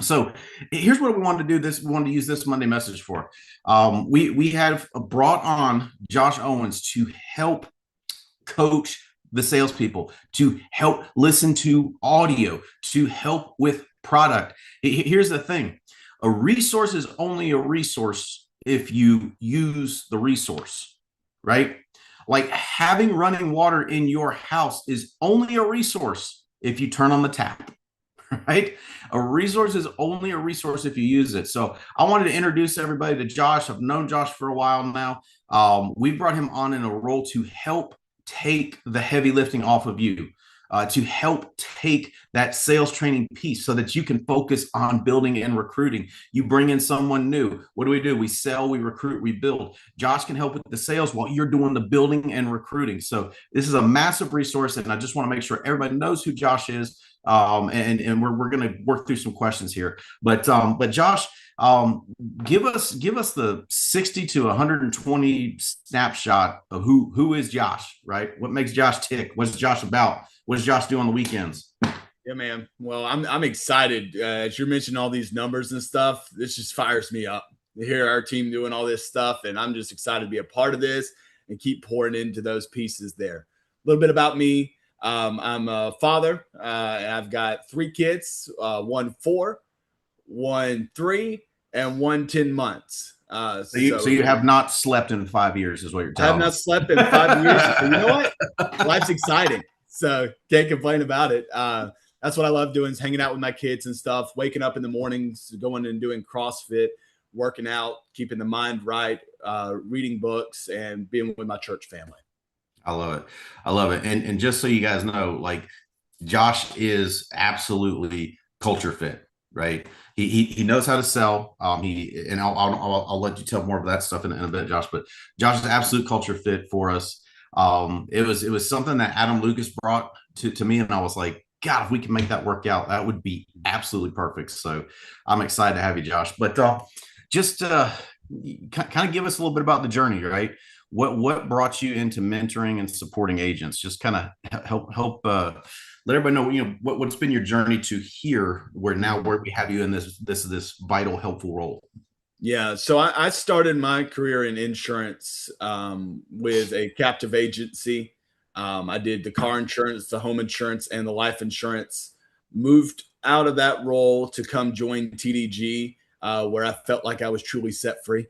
So here's what we wanted to do. We wanted to use this Monday message for. We have brought on Josh Owens to help coach the salespeople, to help listen to audio, to help with product. Here's the thing: a resource is only a resource if you use the resource, right? Like having running water in your house is only a resource if you turn on the tap. Right? A resource is only a resource if you use it. So I wanted to introduce everybody to Josh. I've known Josh for a while now. We brought him on in a role to help take the heavy lifting off of you, to help take that sales training piece so that you can focus on building and recruiting. You bring in someone new. What do? We sell, we recruit, we build. Josh can help with the sales while you're doing the building and recruiting. So this is a massive resource, and I just want to make sure everybody knows who Josh is. And we're going to work through some questions here. But Josh, give us the 60 to 120 snapshot of who is Josh, right? What makes Josh tick? What's Josh about? What does Josh do on the weekends? Yeah, man. Well, I'm excited. As you're mentioning all these numbers and stuff, this just fires me up to hear our team doing all this stuff. And I'm just excited to be a part of this and keep pouring into those pieces there. A little bit about me. I'm a father. And I've got 3 kids, one 4, one 3, and one 10 months. So you have not slept in 5 years, is what you're I have telling not us. slept in 5 years. You know what? Life's exciting. So can't complain about it. That's what I love doing, is hanging out with my kids and stuff, waking up in the mornings, going and doing CrossFit, working out, keeping the mind right, reading books, and being with my church family. I love it. I love it. And just so you guys know, like Josh is absolutely culture fit, right? He knows how to sell. I'll let you tell more of that stuff in a bit, Josh. But Josh is absolute culture fit for us. It was something that Adam Lucas brought to me, and I was like, God, if we can make that work out, that would be absolutely perfect. So I'm excited to have you, Josh. But just kind of give us a little bit about the journey, right? What brought you into mentoring and supporting agents? Just kind of help let everybody know, what's been your journey to here, where we have you in this vital, helpful role. Yeah, so I started my career in insurance with a captive agency. I did the car insurance, the home insurance, and the life insurance. Moved out of that role to come join TDG, where I felt like I was truly set free,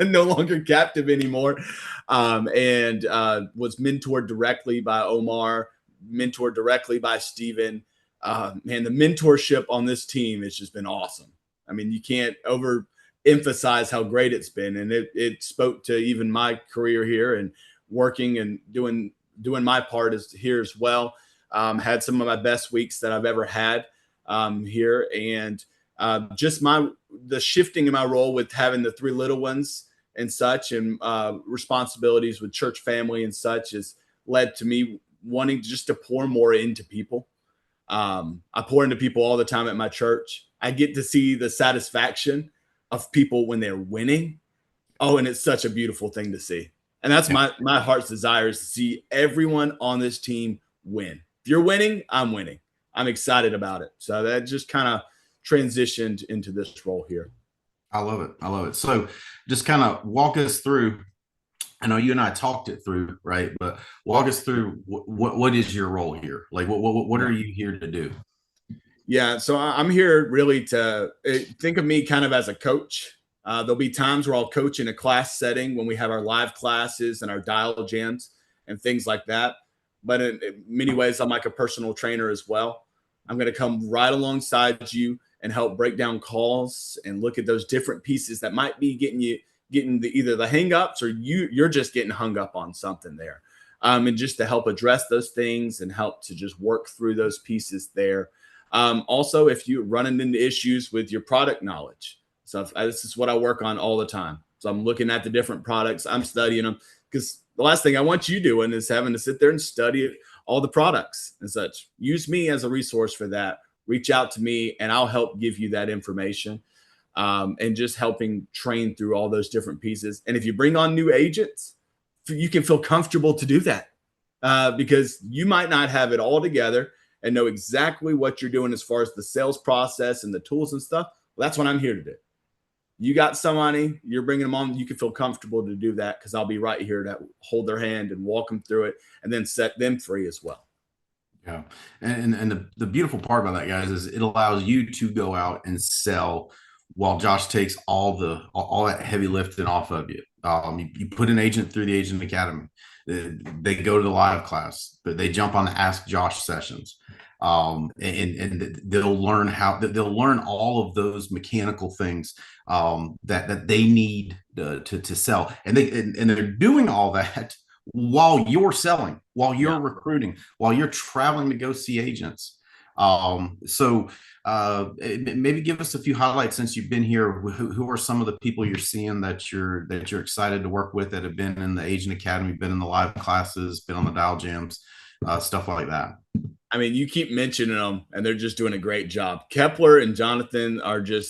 no longer captive anymore, and was mentored directly by Omar, mentored directly by Steven. Man, the mentorship on this team has just been awesome. I mean, you can't overemphasize how great it's been. And it spoke to even my career here and working and doing my part here as well. Had some of my best weeks that I've ever had here. And just the shifting in my role with having the 3 little ones and such, and responsibilities with church family and such, has led to me wanting just to pour more into people. I pour into people all the time at my church. I get to see the satisfaction of people when they're winning. Oh, and it's such a beautiful thing to see. And that's my heart's desire, is to see everyone on this team win. If you're winning, I'm winning. I'm excited about it. So that just kind of transitioned into this role here. I love it. I love it. So just kind of walk us through. I know you and I talked it through, right? But walk us through what is your role here? Like, what are you here to do? Yeah, so I'm here really to think of me kind of as a coach. There'll be times where I'll coach in a class setting when we have our live classes and our dial jams and things like that. But in many ways, I'm like a personal trainer as well. I'm going to come right alongside you and help break down calls and look at those different pieces that might be getting either the hang-ups, or you're just getting hung up on something there. And just to help address those things and help to just work through those pieces there. Also, if you're running into issues with your product knowledge. So this is what I work on all the time. So I'm looking at the different products. I'm studying them, because the last thing I want you doing is having to sit there and study all the products and such. Use me as a resource for that. Reach out to me and I'll help give you that information, and just helping train through all those different pieces. And if you bring on new agents, you can feel comfortable to do that, because you might not have it all together. and know exactly what you're doing as far as the sales process and the tools and stuff, well, that's what I'm here to do. You got somebody, you're bringing them on, you can feel comfortable to do that because I'll be right here to hold their hand and walk them through it and then set them free as well. Yeah. And the beautiful part about that, guys, is it allows you to go out and sell while Josh takes all that heavy lifting off of you. You put an agent through the Agent Academy. They go to the live class, but they jump on the Ask Josh sessions. And they'll learn all of those mechanical things that they need to sell. And they're doing all that while you're selling, while you're recruiting, while you're traveling to go see agents. So maybe give us a few highlights since you've been here. Who are some of the people you're seeing that you're excited to work with that have been in the Agent Academy, been in the live classes, been on the dial jams, stuff like that? I mean, you keep mentioning them and they're just doing a great job. Kepler and Jonathan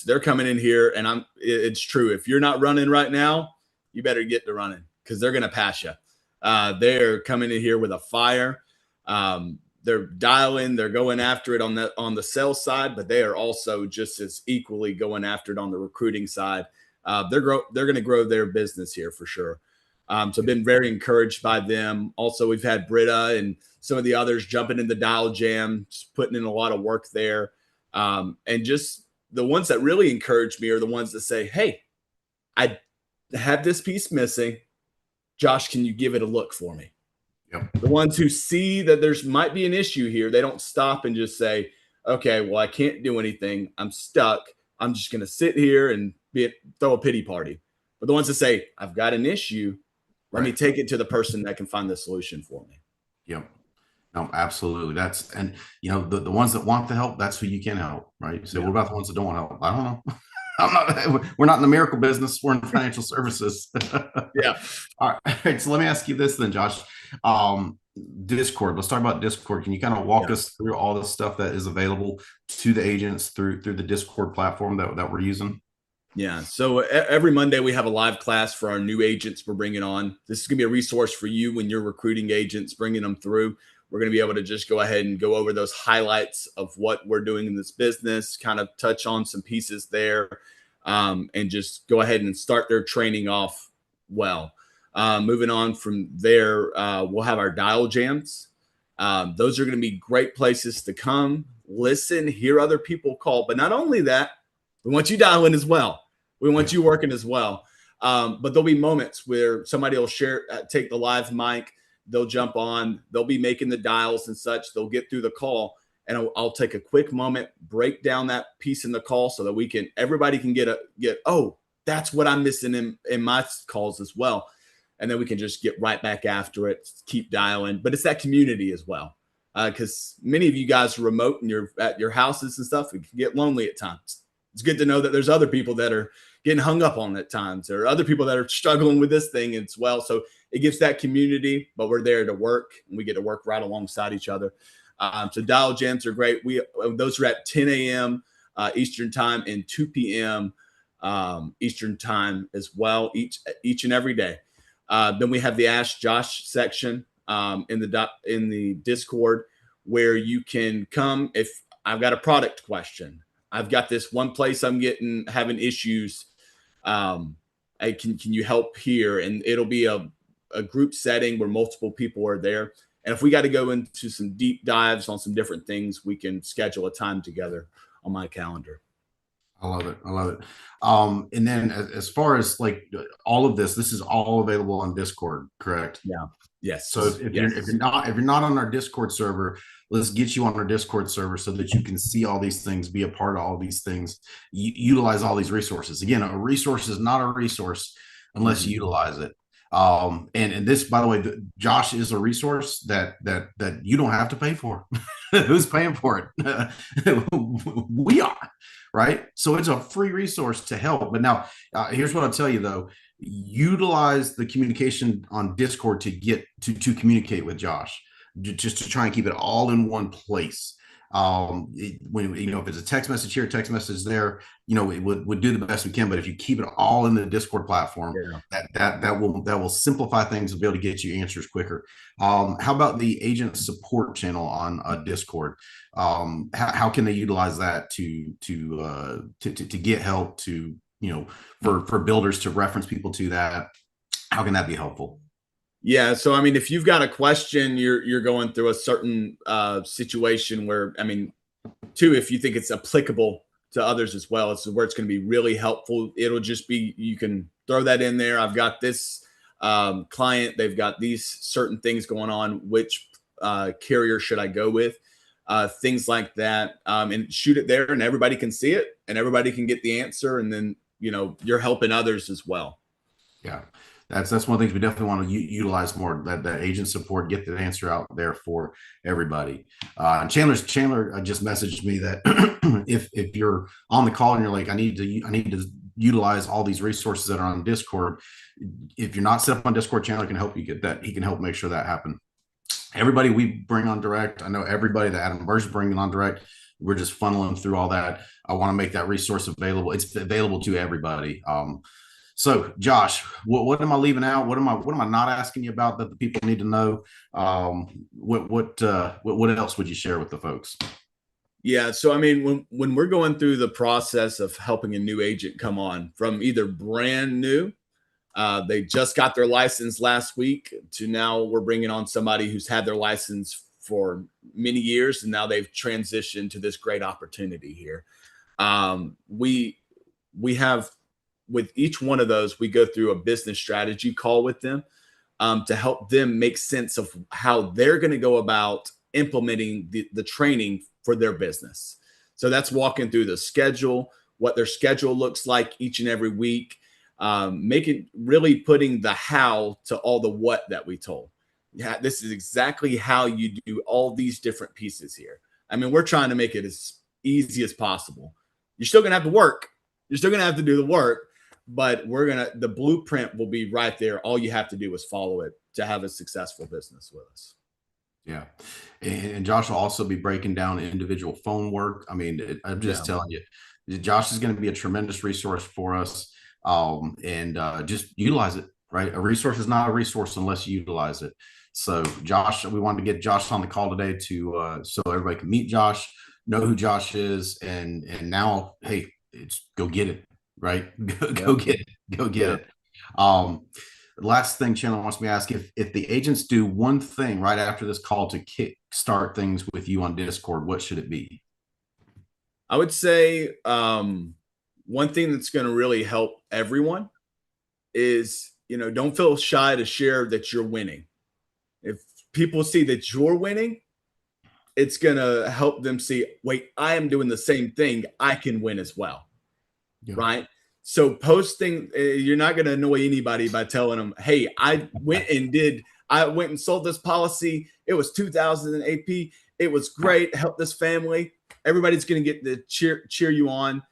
they're coming in here, and it's true. If you're not running right now, you better get to running because they're going to pass you. They're coming in here with a fire. They're dialing, they're going after it on the sales side, but they are also just as equally going after it on the recruiting side. They're going to grow their business here for sure. So I've been very encouraged by them. Also, we've had Britta and some of the others jumping in the dial jam, just putting in a lot of work there. And just the ones that really encourage me are the ones that say, hey, I have this piece missing. Josh, can you give it a look for me? Yep. The ones who see that there's might be an issue here, they don't stop and just say, okay, well, I can't do anything. I'm stuck. I'm just going to sit here and throw a pity party. But the ones that say, I've got an issue, let me take it to the person that can find the solution for me. Yep. No, absolutely. And the ones that want the help, that's who you can help, right? So what about the ones that don't want help? I don't know. We're not in the miracle business. We're in financial services. Yeah. All right. So let me ask you this then, Josh. Discord. Let's talk about Discord. Can you kind of walk us through all the stuff that is available to the agents through the Discord platform that we're using? Yeah. So every Monday we have a live class for our new agents we're bringing on. This is going to be a resource for you when you're recruiting agents, bringing them through. We're going to be able to just go ahead and go over those highlights of what we're doing in this business, kind of touch on some pieces there, and just go ahead and start their training off well. Moving on from there, we'll have our dial jams. Those are going to be great places to come, listen, hear other people call. But not only that, we want you dialing as well. We want you working as well. But there'll be moments where somebody will take the live mic. They'll jump on. They'll be making the dials and such. They'll get through the call. And I'll take a quick moment, break down that piece in the call so that everybody can get, oh, that's what I'm missing in my calls as well. And then we can just get right back after it, keep dialing. But it's that community as well. Because many of you guys are remote and you're at your houses and stuff. It can get lonely at times. It's good to know that there's other people that are getting hung up on at times, or other people that are struggling with this thing as well. So it gives that community, but we're there to work, and we get to work right alongside each other. So dial jams are great. Those are at 10 a.m. Eastern time and 2 p.m. Eastern time as well, each and every day. Then we have the Ask Josh section in the Discord, where you can come if I've got a product question. I've got this one place I'm having issues. Can you help here? And it'll be a group setting where multiple people are there. And if we got to go into some deep dives on some different things, we can schedule a time together on my calendar. I love it. I love it. And then as far as like all of this is all available on Discord, correct? Yeah. Yes. So if you're not on our Discord server, let's get you on our Discord server so that you can see all these things, be a part of all these things, utilize all these resources. Again, a resource is not a resource unless you utilize it. And this, by the way, Josh is a resource that you don't have to pay for. Who's paying for it? We are, right? So it's a free resource to help. But now, here's what I'll tell you though: utilize the communication on Discord to get to communicate with Josh, just to try and keep it all in one place. When if it's a text message here, text message there, it would do the best we can. But if you keep it all in the Discord platform, Yeah. that will simplify things and be able to get you answers quicker. How about the agent support channel on Discord? How can they utilize that to get help, for builders to reference people to that? How can that be helpful? Yeah. So, I mean, if you've got a question, you're going through a certain situation where, I mean, too, if you think it's applicable to others as well, it's where it's going to be really helpful. It'll just be, you can throw that in there. I've got this client, they've got these certain things going on. Which carrier should I go with? Things like that, and shoot it there, and everybody can see it, and everybody can get the answer, and then you're helping others as well. Yeah, that's one of the things we definitely want to utilize more. That agent support, get the answer out there for everybody. Chandler just messaged me that if you're on the call and you're like, I need to utilize all these resources that are on Discord. If you're not set up on Discord, Chandler can help you get that. He can help make sure that happen. Everybody we bring on direct, I know everybody that Adam Burr's bringing on direct, we're just funneling through all that. I want to make that resource available. It's available to everybody. So Josh, what am I leaving out? What am I not asking you about that the people need to know? What else would you share with the folks? Yeah. So, I mean, when we're going through the process of helping a new agent come on from either brand new, they just got their license last week, to now we're bringing on somebody who's had their license for many years, and now they've transitioned to this great opportunity here. We have, with each one of those, we go through a business strategy call with them to help them make sense of how they're going to go about implementing the training for their business. So that's walking through the schedule, what their schedule looks like each and every week, really putting the how to all the what that we told. Yeah, this is exactly how you do all these different pieces here. I mean, we're trying to make it as easy as possible. You're still going to have to work. You're still going to have to do the work, but the blueprint will be right there. All you have to do is follow it to have a successful business with us. Yeah. And Josh will also be breaking down individual phone work. I mean, I'm just telling you, Josh is going to be a tremendous resource for us. And just utilize it, right? A resource is not a resource unless you utilize it. So Josh, we wanted to get Josh on the call today so everybody can meet Josh, know who Josh is, and now, hey, it's go get it, right? Go get it. Last thing Chandler wants me to ask, if the agents do one thing right after this call to kick start things with you on Discord, what should it be? I would say one thing that's going to really help everyone is, don't feel shy to share that you're winning. If people see that you're winning, it's going to help them see, wait, I am doing the same thing. I can win as well. Yeah. Right. So posting, you're not going to annoy anybody by telling them, hey, I went and sold this policy. It was 2,000 AP. It was great. Help this family. Everybody's going to get to cheer you on.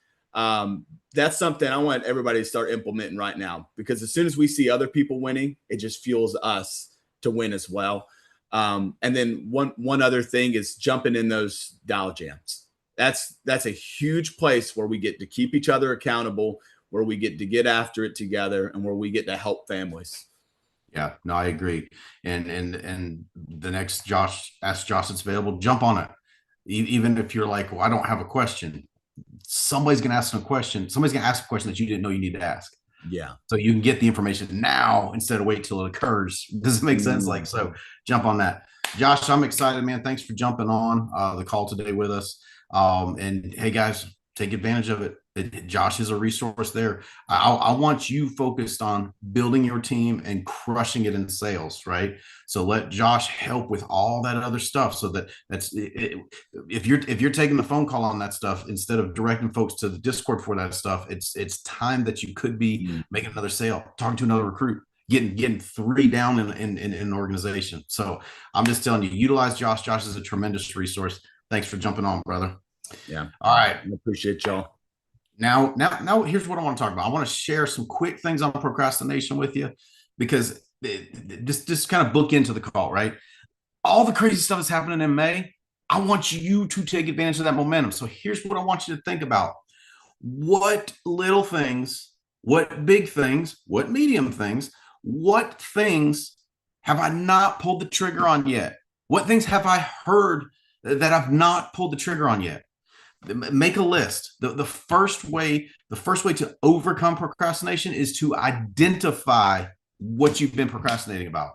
That's something I want everybody to start implementing right now, because as soon as we see other people winning, it just fuels us to win as well. And then one other thing is jumping in those dial jams. That's a huge place where we get to keep each other accountable, where we get to get after it together, and where we get to help families. Yeah, no, I agree. And the next ask Josh it's available, jump on it. Even if you're like, well, I don't have a question, somebody's going to ask a question. Somebody's going to ask a question that you didn't know you need to ask. Yeah. So you can get the information now instead of wait till it occurs. Does it make sense? Like, so jump on that. Josh, I'm excited, man. Thanks for jumping on the call today with us. And hey, guys, take advantage of it. Josh is a resource there. I want you focused on building your team and crushing it in sales, right? So let Josh help with all that other stuff. So if you're taking the phone call on that stuff instead of directing folks to the Discord for that stuff, it's time that you could be making another sale, talking to another recruit, getting 3 down in an organization. So I'm just telling you, utilize Josh. Josh is a tremendous resource. Thanks for jumping on, brother. Yeah. All right. I appreciate y'all. Now, here's what I want to talk about. I want to share some quick things on procrastination with you, because just kind of book into the call, right? All the crazy stuff is happening in May. I want you to take advantage of that momentum. So here's what I want you to think about. What little things, what big things, what medium things, what things have I not pulled the trigger on yet? What things have I heard that I've not pulled the trigger on yet? Make a list. The first way to overcome procrastination is to identify what you've been procrastinating about,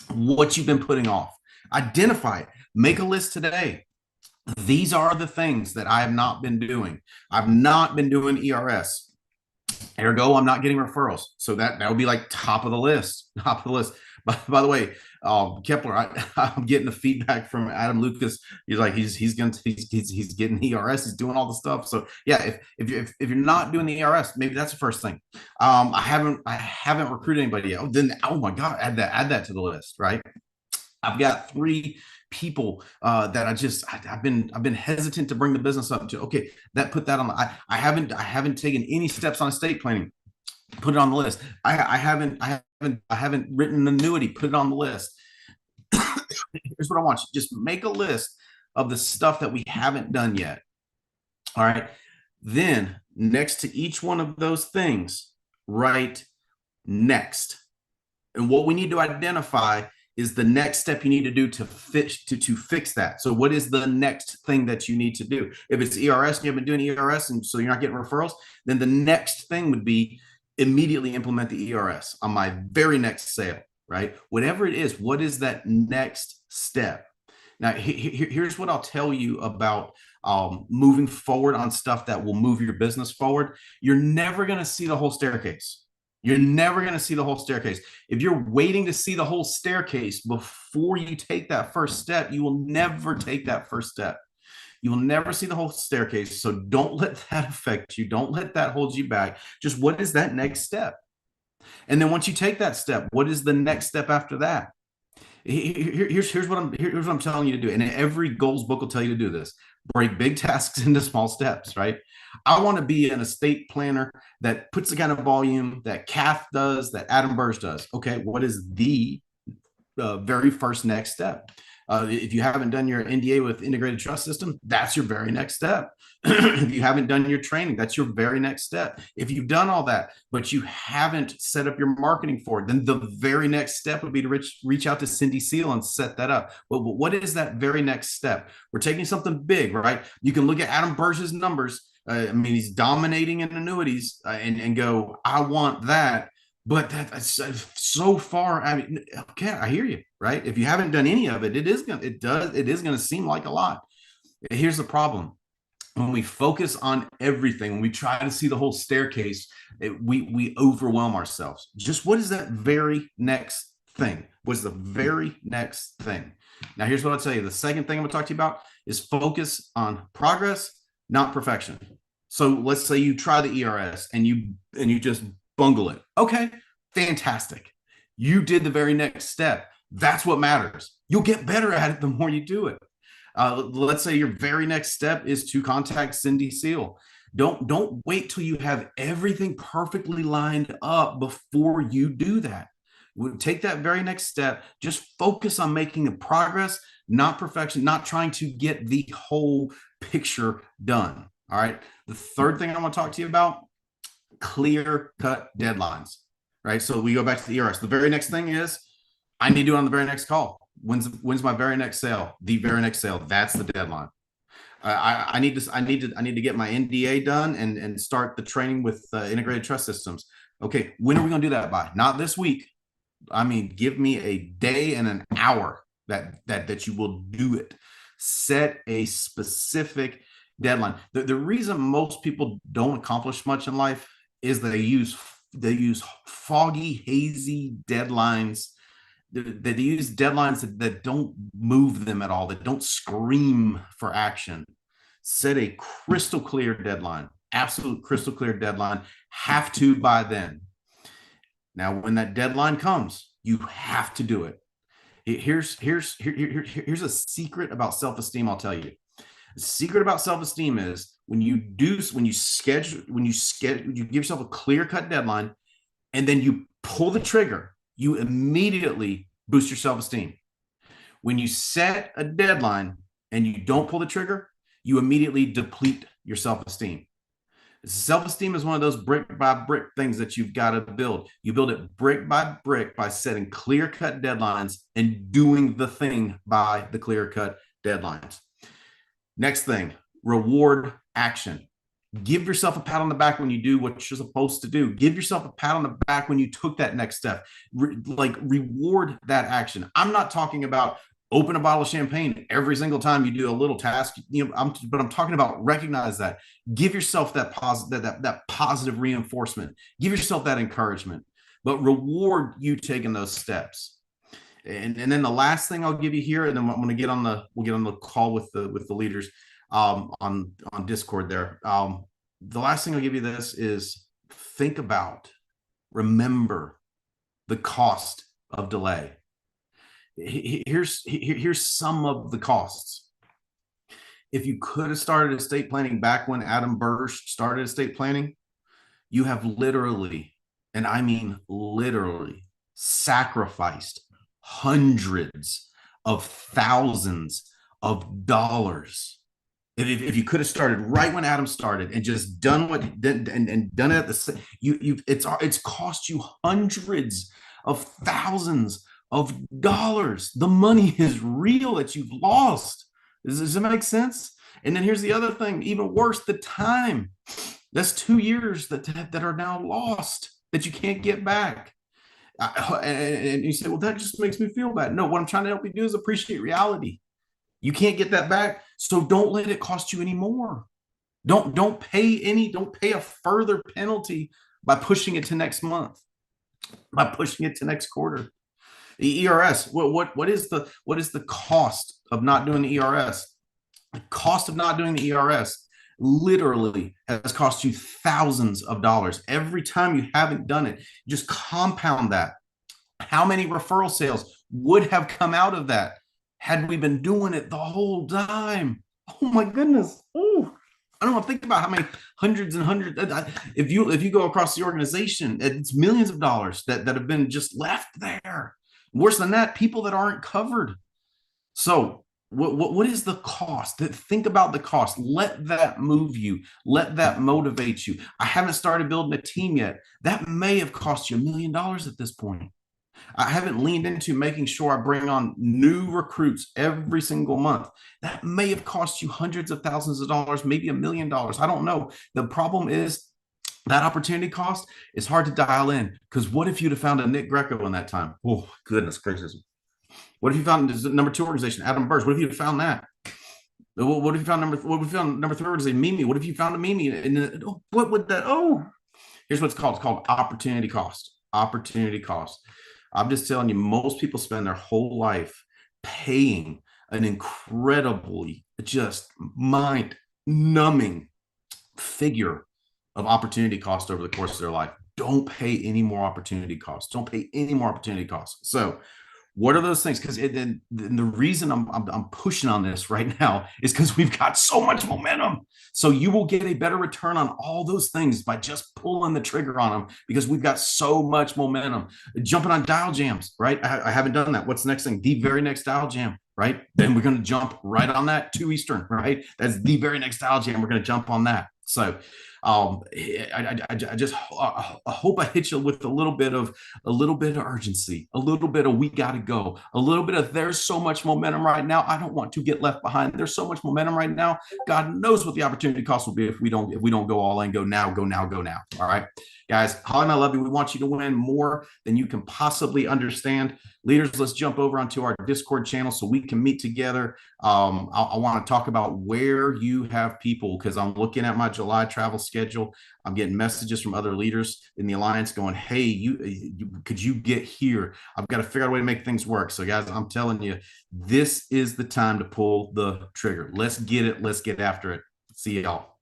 what you've been putting off. Identify it. Make a list today. These are the things that I have not been doing. I've not been doing ERS. Ergo, I'm not getting referrals. So that would be like top of the list. Top of the list. By the way, Kepler, I'm getting the feedback from Adam Lucas. He's like he's getting ERS. He's doing all the stuff. So yeah, if you're not doing the ERS, maybe that's the first thing. I haven't recruited anybody yet. Then oh my God, add that to the list, right? I've got 3 people that I've been hesitant to bring the business up to. Okay, put that on the. I haven't taken any steps on estate planning. Put it on the list. I haven't written an annuity. Put it on the list. Here's what I want you. Just make a list of the stuff that we haven't done yet. All right. Then next to each one of those things, write next. And what we need to identify is the next step you need to do to fix that. So what is the next thing that you need to do? If it's ERS and you haven't been doing ERS and so you're not getting referrals, then the next thing would be immediately implement the ERS on my very next sale, right? Whatever it is, what is that next step? Now, here's what I'll tell you about moving forward on stuff that will move your business forward. You're never going to see the whole staircase. You're never going to see the whole staircase. If you're waiting to see the whole staircase before you take that first step, you will never take that first step. You will never see the whole staircase. So don't let that affect you. Don't let that hold you back. Just what is that next step? And then once you take that step, what is the next step after that? Here's what I'm telling you to do. And every goals book will tell you to do this. Break big tasks into small steps, right? I want to be an estate planner that puts the kind of volume that Kath does, that Adam Burge does. Okay, what is the very first next step? If you haven't done your NDA with integrated trust system, that's your very next step. If you haven't done your training, that's your very next step. If you've done all that, but you haven't set up your marketing for it, then the very next step would be to reach out to Cindy Seal and set that up. But what is that very next step? We're taking something big, right? You can look at Adam Burge's numbers. I mean, he's dominating in annuities and go, I want that. But that's so far. I mean, okay, I hear you, right? If you haven't done any of it, it is going to seem like a lot. Here's the problem. When we focus on everything, when we try to see the whole staircase, we overwhelm ourselves. Just what is that very next thing? What's the very next thing? Now, here's what I'll tell you. The second thing I'm going to talk to you about is focus on progress, not perfection. So let's say you try the ERS and you just bungle it. Okay, fantastic. You did the very next step. That's what matters. You'll get better at it the more you do it. Let's say your very next step is to contact Cindy Seal. Don't wait till you have everything perfectly lined up before you do that. Take that very next step. Just focus on making the progress, not perfection, not trying to get the whole picture done. All right. The third thing I want to talk to you about, clear-cut deadlines, right? So we go back to the ERS. The very next thing is I need to do it on the very next call. When's my very next sale? The very next sale. That's the deadline. I need to get my NDA done and start the training with integrated trust systems. Okay, when are we going to do that by? Not this week. I mean, give me a day and an hour that you will do it. Set a specific deadline. The reason most people don't accomplish much in life is they use foggy, hazy deadlines. They use deadlines that don't move them at all, that don't scream for action. Set a crystal clear deadline, absolute crystal clear deadline. Have to by then. Now, when that deadline comes, you have to do it. Here's a secret about self-esteem. I'll tell you. The secret about self-esteem is when you give yourself a clear-cut deadline and then you pull the trigger, you immediately boost your self-esteem. When you set a deadline and you don't pull the trigger, you immediately deplete your self-esteem. Self-esteem is one of those brick by brick things that you've got to build. You build it brick by brick by setting clear-cut deadlines and doing the thing by the clear-cut deadlines. Next thing, reward action. Give yourself a pat on the back when you do what you're supposed to do. Give yourself a pat on the back when you took that next step. Reward that action. I'm not talking about open a bottle of champagne every single time you do a little task, but I'm talking about recognize that. Give yourself that positive reinforcement. Give yourself that encouragement, but reward you taking those steps. And then the last thing I'll give you here, and then I'm going to we'll get on the call with the leaders on Discord there. The last thing I'll give you this is remember the cost of delay. Here's some of the costs. If you could have started estate planning back when Adam Burge started estate planning, you have literally, and I mean literally, sacrificed hundreds of thousands of dollars. If you could have started right when Adam started and just done what and done it at it's cost you hundreds of thousands of dollars. The money is real that you've lost. Does that make sense? And then here's the other thing, even worse, the time. That's 2 years that are now lost that you can't get back. And you say, well, that just makes me feel bad. No, what I'm trying to help you do is appreciate reality. You can't get that back, so don't let it cost you any more. Don't pay a further penalty by pushing it to next month, by pushing it to next quarter. The ERS, what is the cost of not doing the ERS? The cost of not doing the ERS literally has cost you thousands of dollars. Every time you haven't done it, just compound that. How many referral sales would have come out of that had we been doing it the whole time? Oh my goodness. Oh, I don't want to think about how many hundreds and hundreds. If you go across the organization, it's millions of dollars that have been just left there. Worse than that, people that aren't covered. So what is the cost? Think about the cost. Let that move you. Let that motivate you. I haven't started building a team yet. That may have cost you $1 million at this point. I haven't leaned into making sure I bring on new recruits every single month. That may have cost you hundreds of thousands of dollars, maybe $1 million. I don't know. The problem is that opportunity cost is hard to dial in, because what if you'd have found a Nick Greco in that time? Oh, goodness gracious. What if you found the number 2 organization, Adam Burge? What if you had found that? What if you found number 3 organization, Mimi? What if you found a Mimi? And what would that? Oh, here's what it's called. It's called opportunity cost. Opportunity cost. I'm just telling you, most people spend their whole life paying an incredibly just mind-numbing figure of opportunity cost over the course of their life. Don't pay any more opportunity costs. Don't pay any more opportunity costs. So what are those things? Because the reason I'm pushing on this right now is because we've got so much momentum. So you will get a better return on all those things by just pulling the trigger on them, because we've got so much momentum. Jumping on dial jams, right? I haven't done that. What's the next thing? The very next dial jam, right? Then we're going to jump right on that, 2 Eastern, right? That's the very next dial jam. We're going to jump on that. So I just hope I hit you with a little bit of urgency, a little bit of we got to go, a little bit of there's so much momentum right now. I don't want to get left behind. There's so much momentum right now. God knows what the opportunity cost will be if we don't go all in, go now. All right, guys, Holly and I love you. We want you to win more than you can possibly understand. Leaders, let's jump over onto our Discord channel so we can meet together. I want to talk about where you have people, because I'm looking at my July travel schedule. I'm getting messages from other leaders in the alliance going, hey, could you get here? I've got to figure out a way to make things work. So guys, I'm telling you, this is the time to pull the trigger. Let's get it. Let's get after it. See y'all.